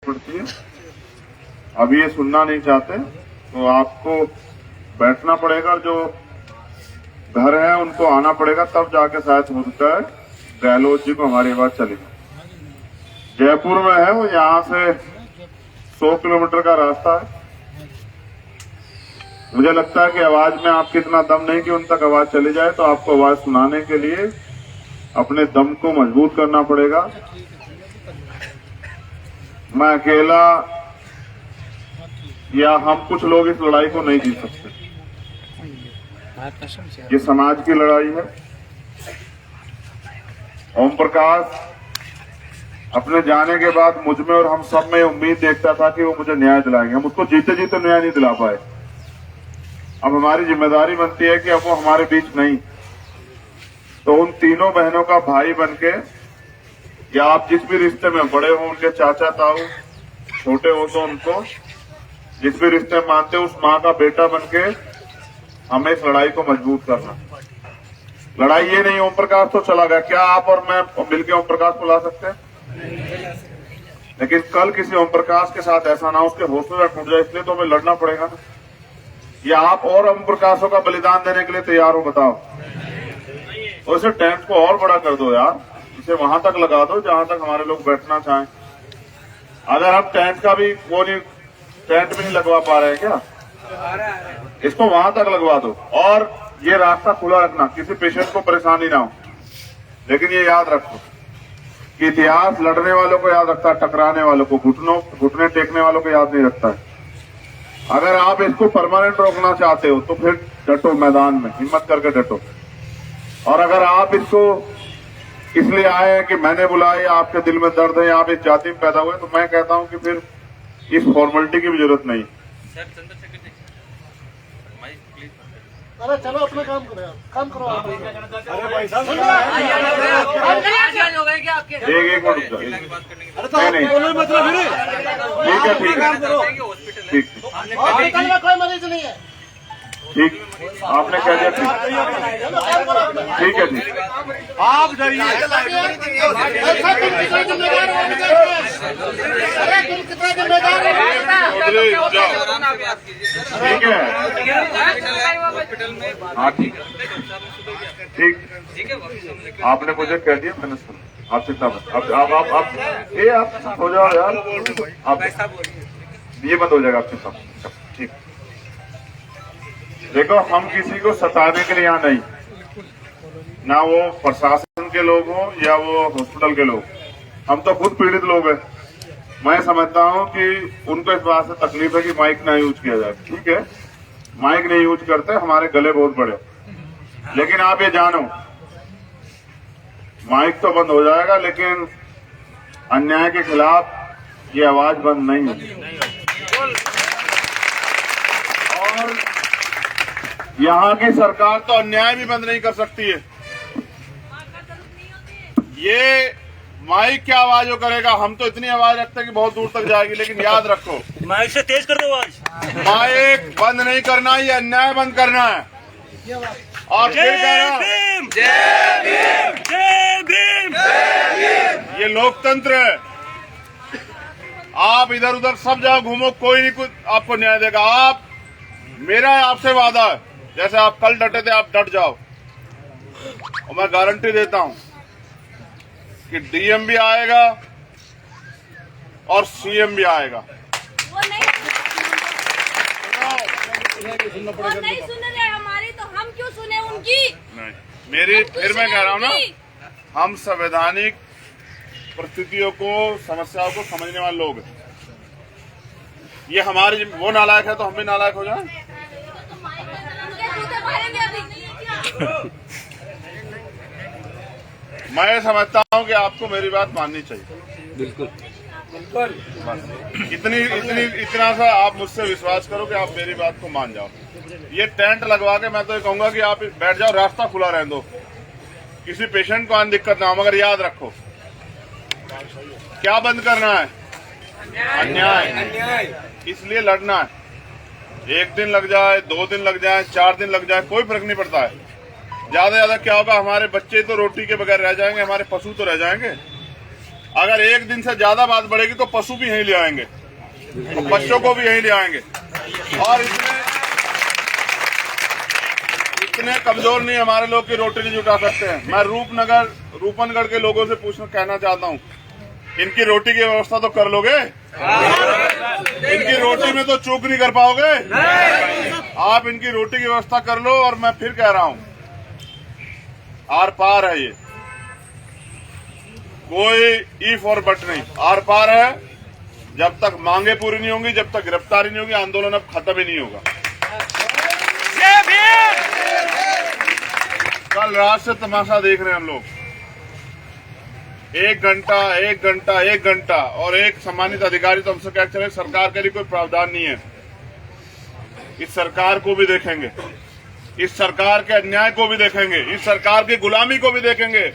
पड़ती है। अब ये सुनना नहीं चाहते तो आपको बैठना पड़ेगा, जो घर है उनको आना पड़ेगा, तब जाके शायद हो सकता है गहलोत जी को हमारी आवाज चलेगी। जयपुर में है वो, यहाँ से 100 किलोमीटर का रास्ता है। मुझे लगता है कि आवाज में आपकी इतना दम नहीं कि उन तक आवाज चली जाए, तो आपको आवाज सुनाने के लिए अपने दम को मजबूत करना पड़ेगा। मैं अकेला या हम कुछ लोग इस लड़ाई को नहीं जीत सकते। ये समाज की लड़ाई है। ओम प्रकाश अपने जाने के बाद मुझ में और हम सब में उम्मीद देखता था कि वो मुझे न्याय दिलाएंगे। हम उसको जीते जीते न्याय नहीं दिला पाए। अब हमारी जिम्मेदारी बनती है कि अब वो हमारे बीच नहीं, तो उन तीनों बहनों का भाई बनके, या आप जिस भी रिश्ते में बड़े हो, उनके चाचा ताऊ, छोटे हो तो उनको जिस भी रिश्ते में मानते हो, उस माँ का बेटा बनके हमें इस लड़ाई को मजबूत करना। लड़ाई ये नहीं ओम प्रकाश तो चला गया, क्या आप और मैं मिलकर ओम प्रकाश को ला सकते हैं? लेकिन कल किसी ओम प्रकाश के साथ ऐसा ना, उसके हौसले टूट जाए, इसलिए तो हमें लड़ना पड़ेगा ना। या आप और ओम प्रकाशों का बलिदान देने के लिए तैयार हो? बताओ। और इसे टेंट को और बड़ा कर दो यार, इसे वहां तक लगा दो जहां तक हमारे लोग बैठना चाहें। अगर हम टेंट का भी वो नहीं, टेंट भी नहीं लगवा पा रहे हैं क्या, इसको वहां तक लगवा दो। और ये रास्ता खुला रखना, किसी पेशेंट को परेशानी ना हो। लेकिन ये याद रखो कि इतिहास लड़ने वालों को याद रखता है, टकराने वालों को, घुटने टेकने वालों को याद नहीं रखता है। अगर आप इसको परमानेंट रोकना चाहते हो तो फिर डटो, मैदान में हिम्मत करके डटो। और अगर आप इसको इसलिए आए हैं कि मैंने बुलाया, आपके दिल में दर्द है, आप इस जाति में पैदा हुए, तो मैं कहता हूं कि फिर इस फॉर्मेलिटी की भी जरूरत नहीं। अरे चलो अपना काम करो, काम करो आप। अरे भाई साहब, एक मिनट रुक जाओ। अरे तो नहीं, बोलो मतलब ठीक है, ठीक है, ठीक हॉस्पिटल में कोई मरीज नहीं है। ठीक, आपने कह दिया। ठीक है, ठीक। आप डरिए। ठीक है, हाँ ठीक ठीक। आपने मुझे कह दिया, मैंने सुना। आप चिंता मत, आप हो जाओ यार, आप ये बंद हो जाएगा, आप चिंता मत। ठीक, देखो हम किसी को सताने के लिए यहाँ नहीं, ना वो प्रशासन के लोग हो या वो हॉस्पिटल के लोग, हम तो खुद पीड़ित लोग हैं। मैं समझता हूँ कि उनको इस बात से तकलीफ है कि माइक ना यूज किया जाए। ठीक है, माइक नहीं यूज करते, हमारे गले बहुत बड़े। लेकिन आप ये जानो, माइक तो बंद हो जाएगा, लेकिन अन्याय के खिलाफ ये आवाज बंद नहीं होगी। और यहाँ की सरकार तो अन्याय भी बंद नहीं कर सकती है। ये माइक क्या आवाज वो करेगा, हम तो इतनी आवाज रखते हैं कि बहुत दूर तक जाएगी। लेकिन याद रखो, माइक से तेज कर दो आवाज। माइक बंद नहीं करना, ये अन्याय बंद करना है। और फिर कह रहा, जय भीम, जय भीम, जय भीम। ये लोकतंत्र है। आप इधर उधर सब जगह घूमो, कोई नहीं कुछ आपको न्याय देगा। आप, मेरा आपसे वादा है, जैसे आप कल डटे थे, आप डट जाओ। और मैं गारंटी देता हूं कि डीएम भी आएगा और सीएम भी आएगा। वो नहीं सुन रहे हमारी, तो हम क्यों सुने उनकी? नहीं, मेरी फिर मैं कह रहा हूं ना, हम संवैधानिक परिस्थितियों को, समस्याओं को समझने वाले लोग हैं। ये हमारे, वो नालायक है तो हम भी नालायक हो जाए। मैं समझता हूं कि आपको मेरी बात माननी चाहिए। बिल्कुल। इतना सा आप मुझसे विश्वास करो कि आप मेरी बात को मान जाओ। ये टेंट लगवा के मैं तो ये कहूंगा कि आप बैठ जाओ, रास्ता खुला रहने दो, किसी पेशेंट को आने दिक्कत ना हो। मगर याद रखो, क्या बंद करना है? अन्याय। इसलिए लड़ना है। 1 दिन लग जाए, 2 दिन लग जाए, 4 दिन लग जाए, कोई फर्क नहीं पड़ता है। ज्यादा क्या होगा, हमारे बच्चे तो रोटी के बगैर रह जाएंगे, हमारे पशु तो रह जाएंगे। अगर एक दिन से ज्यादा बात बढ़ेगी तो पशु भी यहीं ले आएंगे, तो बच्चों को भी यहीं ले आएंगे। और इतने कमजोर नहीं हमारे लोग की रोटी नहीं जुटा सकते हैं। मैं रूपनगढ़ के लोगों से कहना चाहता हूँ, इनकी रोटी की व्यवस्था तो कर लोगे? इनकी रोटी में तो चूक नहीं कर पाओगे? आप इनकी रोटी की व्यवस्था कर लो। और मैं फिर कह रहा हूँ, आर पार है ये, कोई इफ और बट नहीं, आर पार है। जब तक मांगे पूरी नहीं होंगी, जब तक गिरफ्तारी नहीं होगी, आंदोलन अब खत्म ही नहीं होगा। कल रात से तमाशा देख रहे हैं हम लोग, 1 घंटा और एक सम्मानित अधिकारी तो हमसे कह चले सरकार के लिए कोई प्रावधान नहीं है। इस सरकार को भी देखेंगे, इस सरकार के अन्याय को भी देखेंगे, इस सरकार की गुलामी को भी देखेंगे,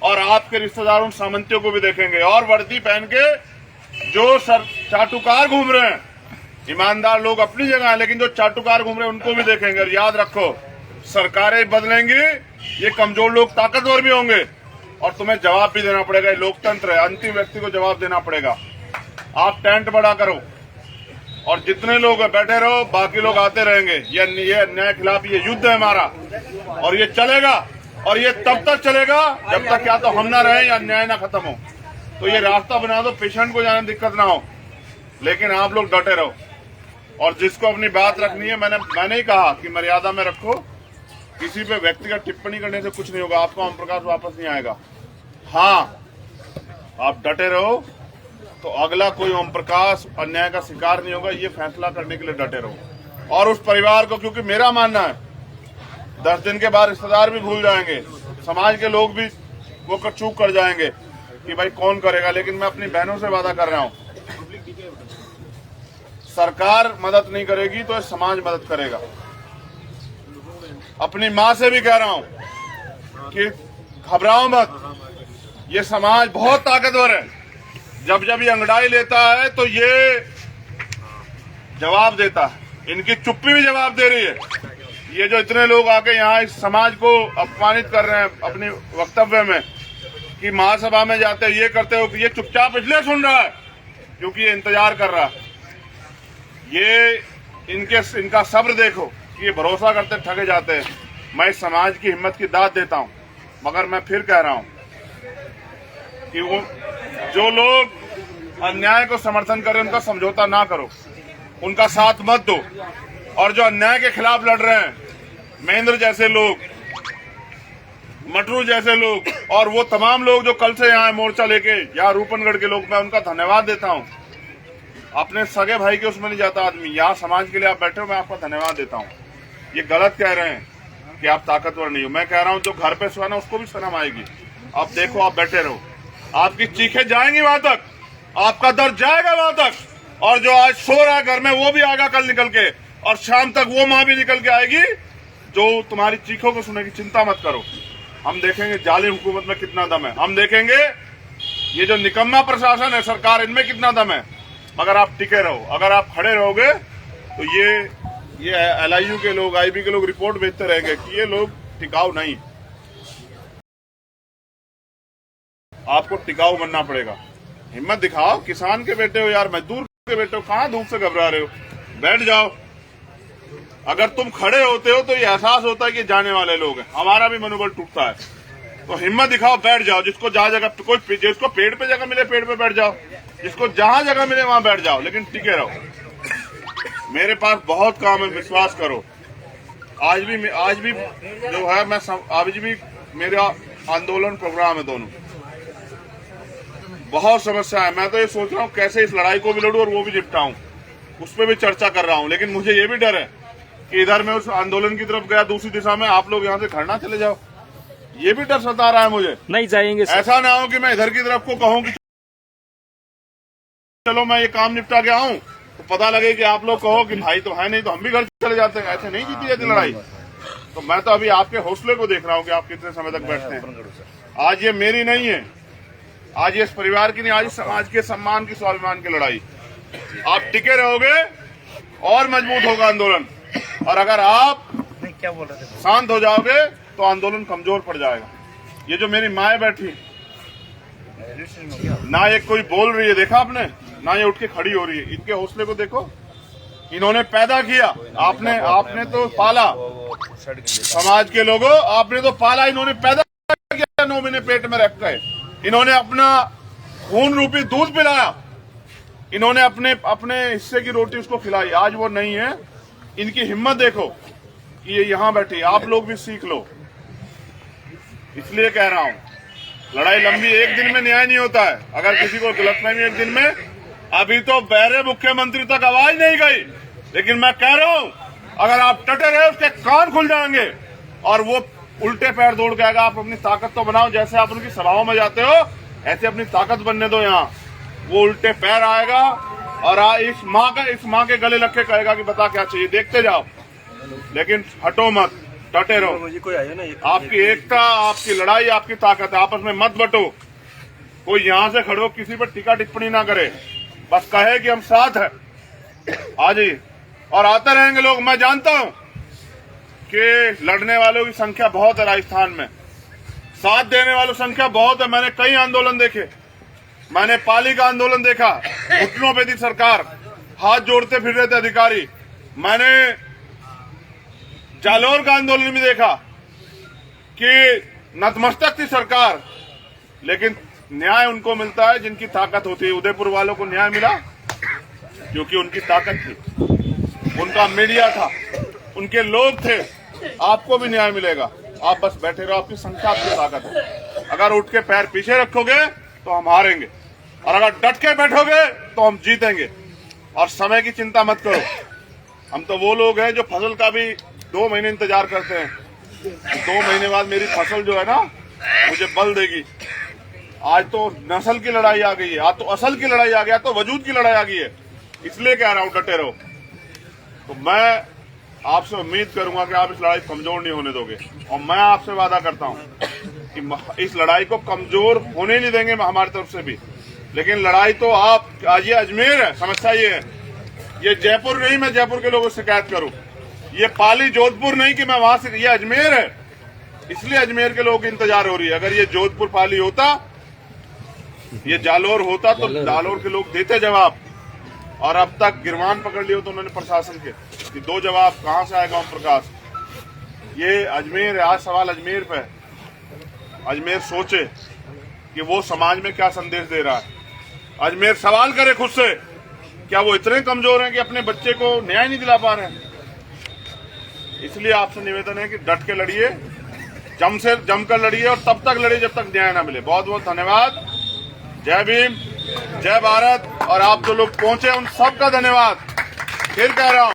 और आपके रिश्तेदारों सामंतियों को भी देखेंगे। और वर्दी पहन के जो चाटुकार घूम रहे हैं, ईमानदार लोग अपनी जगह है, लेकिन जो चाटुकार घूम रहे हैं उनको भी देखेंगे। और याद रखो, सरकारें बदलेंगी, ये कमजोर लोग ताकतवर भी होंगे और तुम्हें जवाब भी देना पड़ेगा। ये लोकतंत्र है, अंतिम व्यक्ति को जवाब देना पड़ेगा। आप टेंट बड़ा करो और जितने लोग बैठे रहो, बाकी लोग आते रहेंगे। ये अन्याय खिलाफ ये युद्ध है हमारा, और ये चलेगा। और ये तब तक चलेगा जब तक या तो हम ना रहे या अन्याय ना खत्म हो। तो ये रास्ता बना दो, पेशेंट को जाने दिक्कत ना हो, लेकिन आप लोग डटे रहो। और जिसको अपनी बात रखनी है, मैंने ही कहा कि मर्यादा में रखो, किसी पे व्यक्तिगत टिप्पणी करने से कुछ नहीं होगा, आपको ओम प्रकाश वापस नहीं आएगा। हाँ, आप डटे रहो तो अगला कोई ओम प्रकाश अन्याय का शिकार नहीं होगा, ये फैसला करने के लिए डटे रहो। और उस परिवार को, क्योंकि मेरा मानना है 10 दिन के बाद रिश्तेदार भी भूल जाएंगे, समाज के लोग भी वो चूक कर जाएंगे कि भाई कौन करेगा, लेकिन मैं अपनी बहनों से वादा कर रहा हूं, सरकार मदद नहीं करेगी तो समाज मदद करेगा। अपनी माँ से भी कह रहा हूं कि घबराओ मत, ये समाज बहुत ताकतवर है। जब जब ये अंगड़ाई लेता है तो ये जवाब देता है, इनकी चुप्पी भी जवाब दे रही है। ये जो इतने लोग आके यहाँ इस समाज को अपमानित कर रहे हैं अपने वक्तव्य में कि महासभा में जाते ये करते हो, कि ये चुपचाप इसलिए सुन रहा है क्योंकि ये इंतजार कर रहा है। ये इनका सब्र देखो कि ये भरोसा करते ठगे जाते हैं। मैं इस समाज की हिम्मत की दाद देता हूं, मगर मैं फिर कह रहा हूं कि वो जो लोग अन्याय को समर्थन करें उनका समझौता ना करो, उनका साथ मत दो। और जो अन्याय के खिलाफ लड़ रहे हैं, महेंद्र जैसे लोग, मटरू जैसे लोग, और वो तमाम लोग जो कल से यहाँ मोर्चा लेके, या रूपनगढ़ के लोग, मैं उनका धन्यवाद देता हूँ। अपने सगे भाई के उसमें नहीं जाता आदमी, यहाँ समाज के लिए आप बैठे हो, मैं आपका धन्यवाद देता हूँ। ये गलत कह रहे हैं कि आप ताकतवर नहीं हो, मैं कह रहा हूँ जो घर पे सोया ना उसको भी शर्म आएगी। आप देखो, आप बैठे रहो, आपकी चीखें जाएंगी वहां तक, आपका दर्द जाएगा वहां तक, और जो आज सो रहा है घर में वो भी आएगा कल निकल के, और शाम तक वो माँ भी निकल के आएगी जो तुम्हारी चीखों को सुनेगी। चिंता मत करो, हम देखेंगे जालिम हुकूमत में कितना दम है, हम देखेंगे ये जो निकम्मा प्रशासन है सरकार, इनमें कितना दम है। मगर आप टिके रहो, अगर आप खड़े रहोगे तो ये LIU के लोग, IB के लोग रिपोर्ट भेजते रहेंगे कि ये लोग टिकाऊ नहीं। आपको टिकाऊ बनना पड़ेगा, हिम्मत दिखाओ, किसान के बेटे हो यार, मजदूर के बेटे हो, कहां धूप से घबरा रहे हो, बैठ जाओ। अगर तुम खड़े होते हो तो ये एहसास होता है कि जाने वाले लोग हैं, हमारा भी मनोबल टूटता है। तो हिम्मत दिखाओ, बैठ जाओ। जिसको जहां जगह कोई, जिसको पेड़ पे जगह मिले पेड़ पे बैठ जाओ, जिसको जहां जगह मिले वहां बैठ जाओ, लेकिन टिके रहो। मेरे पास बहुत काम है, विश्वास करो। आज भी जो है, मैं आज भी मेरा आंदोलन प्रोग्राम है, दोनों बहुत समस्या है। मैं तो ये सोच रहा हूँ कैसे इस लड़ाई को भी लड़ूं और वो भी निपटाऊं, उस पर भी चर्चा कर रहा हूँ। लेकिन मुझे ये भी डर है कि इधर मैं उस आंदोलन की तरफ गया, दूसरी दिशा में आप लोग यहाँ से खड़ना चले जाओ, ये भी डर सता रहा है मुझे। नहीं जाएंगे सर। ऐसा ना हो कि मैं इधर की तरफ को कहूँ कि चलो मैं ये काम निपटा के आऊं, तो पता लगे कि आप लोग कहो कि भाई तो है नहीं, तो हम भी घर चले जाते हैं। ऐसे नहीं जीती जाती लड़ाई। तो मैं तो अभी आपके हौसले को देख रहा हूँ कि आप कितने समय तक बैठते हैं। आज ये मेरी नहीं है, आज ये इस परिवार की नहीं, आज समाज के सम्मान की, स्वाभिमान की लड़ाई। आप टिके रहोगे और मजबूत होगा आंदोलन, और अगर आप शांत हो जाओगे तो आंदोलन कमजोर पड़ जाएगा। ये जो मेरी माए बैठी, ना ये कोई बोल रही है, देखा आपने, ना ये उठ के खड़ी हो रही है। इनके हौसले को देखो, इन्होंने पैदा किया, आपने तो पाला, समाज के लोगों आपने तो पाला, इन्होंने पैदा किया 9 महीने पेट में रख गए, इन्होंने अपना खून रूपी दूध पिलाया, इन्होंने अपने हिस्से की रोटी उसको खिलाई। आज वो नहीं है। इनकी हिम्मत देखो कि ये यहाँ बैठी, आप लोग भी सीख लो। इसलिए कह रहा हूं, लड़ाई लंबी, एक दिन में न्याय नहीं होता है। अगर किसी को गलतफहमी एक दिन में, अभी तो बहरे मुख्यमंत्री तक आवाज नहीं गई, लेकिन मैं कह रहा हूं अगर आप टटे रहे उसके कान खुल जाएंगे और वो उल्टे पैर दौड़ के आएगा। आप अपनी ताकत तो बनाओ, जैसे आप उनकी सभाओं में जाते हो ऐसे अपनी ताकत बनने दो। यहाँ वो उल्टे पैर आएगा और इस माँ के गले लग के कहेगा कि बता क्या चाहिए, देखते जाओ, लेकिन हटो मत, डटे रहो। आपकी एकता, आपकी लड़ाई, आपकी ताकत है, आपस में मत बटो। कोई यहाँ से खड़ो किसी पर टीका टिप्पणी ना करे, बस कहे कि हम साथ हैं। आ जाइए, और आते रहेंगे लोग। मैं जानता हूं कि लड़ने वालों की संख्या बहुत है राजस्थान में, साथ देने वालों की संख्या बहुत है। मैंने कई आंदोलन देखे, मैंने पाली का आंदोलन देखा, घुटनों पे थी सरकार, हाथ जोड़ते फिर रहे थे अधिकारी। मैंने जालोर का आंदोलन भी देखा कि नतमस्तक थी सरकार, लेकिन न्याय उनको मिलता है जिनकी ताकत होती है। उदयपुर वालों को न्याय मिला क्योंकि उनकी ताकत थी, उनका मीडिया था, उनके लोग थे। आपको भी न्याय मिलेगा, आप बस बैठे रहो, आपकी संख्या, आपकी ताकत है। अगर उठ के पैर पीछे रखोगे तो हम हारेंगे, और अगर डट के बैठोगे तो हम जीतेंगे। और समय की चिंता मत करो, हम तो वो लोग हैं जो फसल का भी 2 महीने इंतजार करते हैं। 2 महीने बाद मेरी फसल जो है ना मुझे बल देगी। आज तो नस्ल की लड़ाई आ गई है, आज तो असल की लड़ाई आ गई, तो वजूद की लड़ाई आ गई है। इसलिए कह रहा हूं डटे रहो। तो मैं आपसे उम्मीद करूंगा कि आप इस लड़ाई कमजोर नहीं होने दोगे, और मैं आपसे वादा करता हूं कि इस लड़ाई को कमजोर होने नहीं देंगे हमारी तरफ से भी। लेकिन लड़ाई तो आप, आज ये अजमेर है, समस्या ये है, ये जयपुर नहीं मैं जयपुर के लोगों से शिकायत करूं, ये पाली जोधपुर नहीं कि मैं वहां से, ये अजमेर है। इसलिए अजमेर के लोगों की इंतजार हो रही है। अगर ये जोधपुर पाली होता, ये जालोर होता, तो जालोर के लोग देते जवाब। और अब तक गिरवान पकड़ लिए तो उन्होंने प्रशासन के, कि 2 जवाब कहां से आएगा ओम प्रकाश। ये अजमेर है, आज सवाल अजमेर पे है। अजमेर सोचे कि वो समाज में क्या संदेश दे रहा है। अजमेर सवाल करे खुद से, क्या वो इतने कमजोर हैं कि अपने बच्चे को न्याय नहीं दिला पा रहे हैं। इसलिए आपसे निवेदन है कि डट के लड़िए, जमकर लड़िए, और तब तक लड़िए जब तक न्याय ना मिले। बहुत बहुत धन्यवाद। जय भीम, जय भारत। और आप जो लोग पहुंचे उन सबका धन्यवाद। फिर कह रहा हूं,